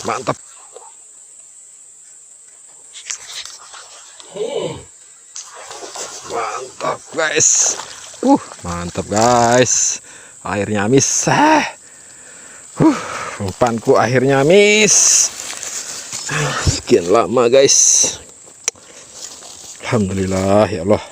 Mantap. Mantap guys. Mantap guys. Airnya habis. Umpanku akhirnya habis. Sekian lama guys. Alhamdulillah ya Allah.